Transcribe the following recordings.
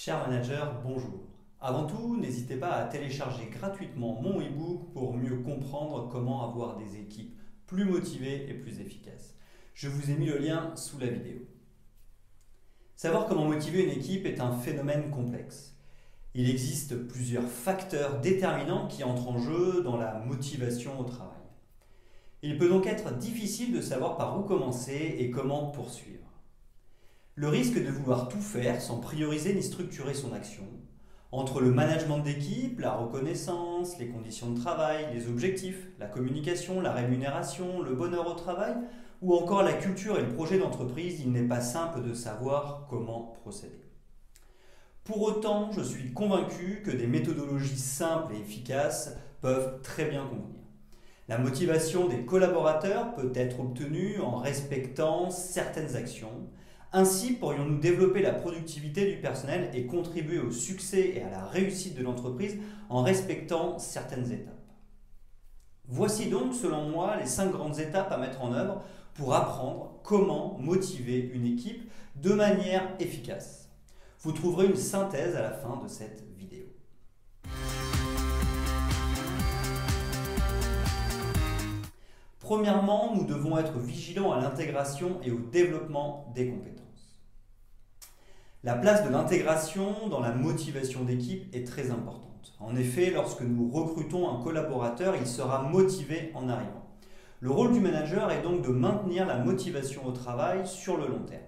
Chers managers, bonjour. Avant tout, n'hésitez pas à télécharger gratuitement mon e-book pour mieux comprendre comment avoir des équipes plus motivées et plus efficaces. Je vous ai mis le lien sous la vidéo. Savoir comment motiver une équipe est un phénomène complexe. Il existe plusieurs facteurs déterminants qui entrent en jeu dans la motivation au travail. Il peut donc être difficile de savoir par où commencer et comment poursuivre. Le risque de vouloir tout faire sans prioriser ni structurer son action, entre le management d'équipe, la reconnaissance, les conditions de travail, les objectifs, la communication, la rémunération, le bonheur au travail, ou encore la culture et le projet d'entreprise, il n'est pas simple de savoir comment procéder. Pour autant, je suis convaincu que des méthodologies simples et efficaces peuvent très bien convenir. La motivation des collaborateurs peut être obtenue en respectant certaines actions. Ainsi, pourrions-nous développer la productivité du personnel et contribuer au succès et à la réussite de l'entreprise en respectant certaines étapes. Voici donc, selon moi, les 5 grandes étapes à mettre en œuvre pour apprendre comment motiver une équipe de manière efficace. Vous trouverez une synthèse à la fin de cette vidéo. Premièrement, nous devons être vigilants à l'intégration et au développement des compétences. La place de l'intégration dans la motivation d'équipe est très importante. En effet, lorsque nous recrutons un collaborateur, il sera motivé en arrivant. Le rôle du manager est donc de maintenir la motivation au travail sur le long terme.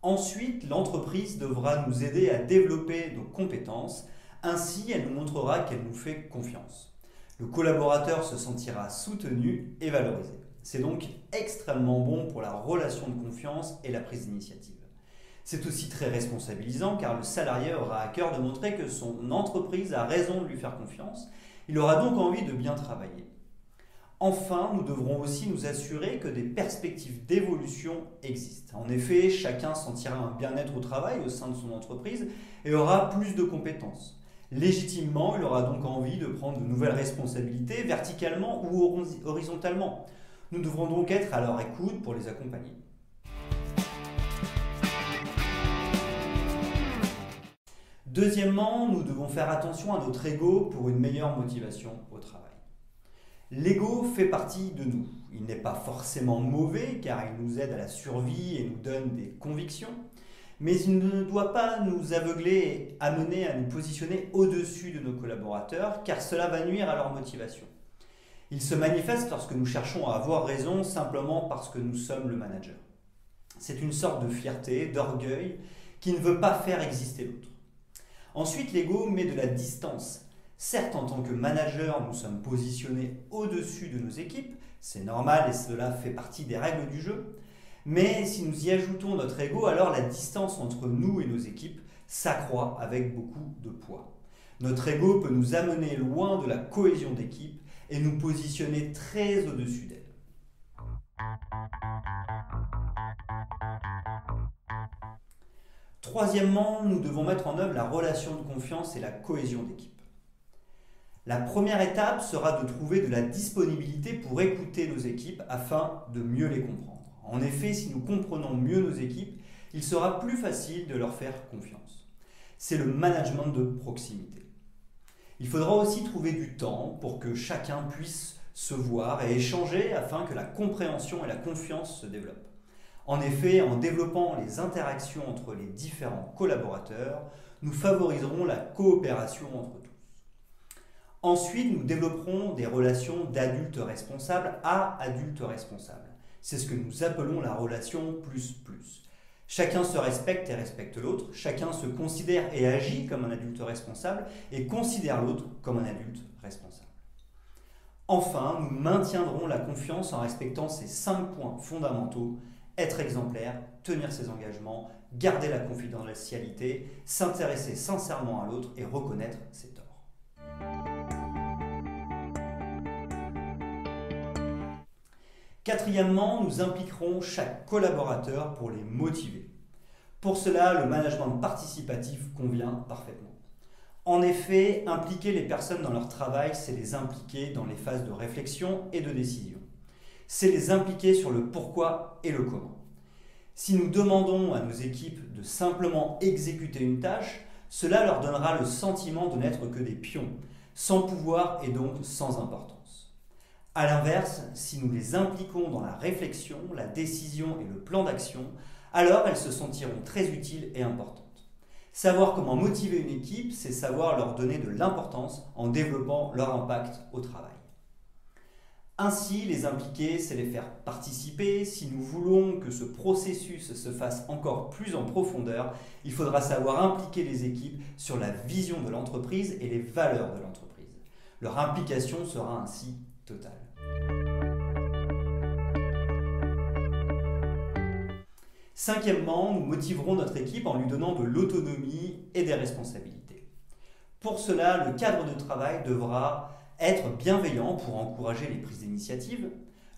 Ensuite, l'entreprise devra nous aider à développer nos compétences. Ainsi, elle nous montrera qu'elle nous fait confiance. Le collaborateur se sentira soutenu et valorisé. C'est donc extrêmement bon pour la relation de confiance et la prise d'initiative. C'est aussi très responsabilisant car le salarié aura à cœur de montrer que son entreprise a raison de lui faire confiance. Il aura donc envie de bien travailler. Enfin, nous devrons aussi nous assurer que des perspectives d'évolution existent. En effet, chacun sentira un bien-être au travail au sein de son entreprise et aura plus de compétences. Légitimement, il aura donc envie de prendre de nouvelles responsabilités verticalement ou horizontalement. Nous devrons donc être à leur écoute pour les accompagner. Deuxièmement, nous devons faire attention à notre ego pour une meilleure motivation au travail. L'ego fait partie de nous. Il n'est pas forcément mauvais car il nous aide à la survie et nous donne des convictions. Mais il ne doit pas nous aveugler et amener à nous positionner au-dessus de nos collaborateurs, car cela va nuire à leur motivation. Il se manifeste lorsque nous cherchons à avoir raison simplement parce que nous sommes le manager. C'est une sorte de fierté, d'orgueil, qui ne veut pas faire exister l'autre. Ensuite, l'ego met de la distance. Certes, en tant que manager, nous sommes positionnés au-dessus de nos équipes, c'est normal et cela fait partie des règles du jeu. Mais si nous y ajoutons notre ego, alors la distance entre nous et nos équipes s'accroît avec beaucoup de poids. Notre ego peut nous amener loin de la cohésion d'équipe et nous positionner très au-dessus d'elle. Troisièmement, nous devons mettre en œuvre la relation de confiance et la cohésion d'équipe. La première étape sera de trouver de la disponibilité pour écouter nos équipes afin de mieux les comprendre. En effet, si nous comprenons mieux nos équipes, il sera plus facile de leur faire confiance. C'est le management de proximité. Il faudra aussi trouver du temps pour que chacun puisse se voir et échanger afin que la compréhension et la confiance se développent. En effet, en développant les interactions entre les différents collaborateurs, nous favoriserons la coopération entre tous. Ensuite, nous développerons des relations d'adultes responsables à adultes responsables. C'est ce que nous appelons la relation plus-plus. Chacun se respecte et respecte l'autre, chacun se considère et agit comme un adulte responsable et considère l'autre comme un adulte responsable. Enfin, nous maintiendrons la confiance en respectant ces 5 points fondamentaux: être exemplaire, tenir ses engagements, garder la confidentialité, s'intéresser sincèrement à l'autre et reconnaître ses torts. Quatrièmement, nous impliquerons chaque collaborateur pour les motiver. Pour cela, le management participatif convient parfaitement. En effet, impliquer les personnes dans leur travail, c'est les impliquer dans les phases de réflexion et de décision. C'est les impliquer sur le pourquoi et le comment. Si nous demandons à nos équipes de simplement exécuter une tâche, cela leur donnera le sentiment de n'être que des pions, sans pouvoir et donc sans importance. A l'inverse, si nous les impliquons dans la réflexion, la décision et le plan d'action, alors elles se sentiront très utiles et importantes. Savoir comment motiver une équipe, c'est savoir leur donner de l'importance en développant leur impact au travail. Ainsi, les impliquer, c'est les faire participer. Si nous voulons que ce processus se fasse encore plus en profondeur, il faudra savoir impliquer les équipes sur la vision de l'entreprise et les valeurs de l'entreprise. Leur implication sera ainsi totale. Cinquièmement, nous motiverons notre équipe en lui donnant de l'autonomie et des responsabilités. Pour cela, le cadre de travail devra être bienveillant pour encourager les prises d'initiative.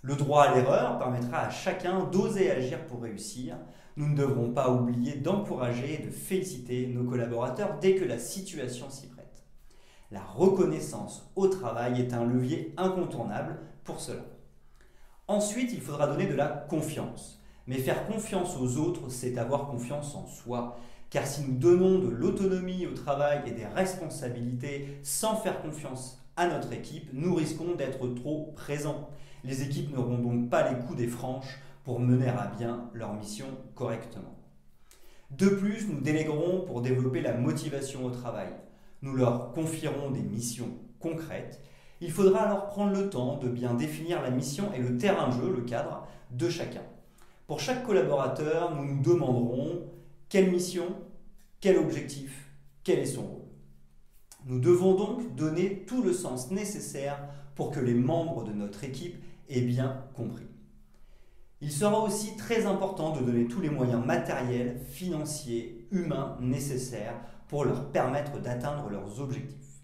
Le droit à l'erreur permettra à chacun d'oser agir pour réussir. Nous ne devrons pas oublier d'encourager et de féliciter nos collaborateurs dès que la situation s'y prête. La reconnaissance au travail est un levier incontournable pour cela. Ensuite, il faudra donner de la confiance. Mais faire confiance aux autres, c'est avoir confiance en soi. Car si nous donnons de l'autonomie au travail et des responsabilités sans faire confiance à notre équipe, nous risquons d'être trop présents. Les équipes n'auront donc pas les coups des franches pour mener à bien leur mission correctement. De plus, nous déléguerons pour développer la motivation au travail. Nous leur confierons des missions concrètes. Il faudra alors prendre le temps de bien définir la mission et le terrain de jeu, le cadre de chacun. Pour chaque collaborateur, nous nous demanderons quelle mission, quel objectif, quel est son rôle. Nous devons donc donner tout le sens nécessaire pour que les membres de notre équipe aient bien compris. Il sera aussi très important de donner tous les moyens matériels, financiers, humains nécessaires pour leur permettre d'atteindre leurs objectifs.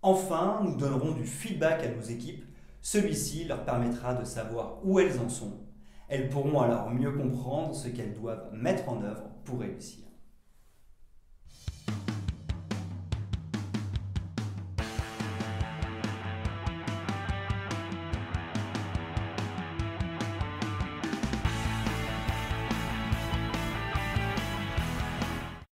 Enfin, nous donnerons du feedback à nos équipes. Celui-ci leur permettra de savoir où elles en sont. Elles pourront alors mieux comprendre ce qu'elles doivent mettre en œuvre pour réussir.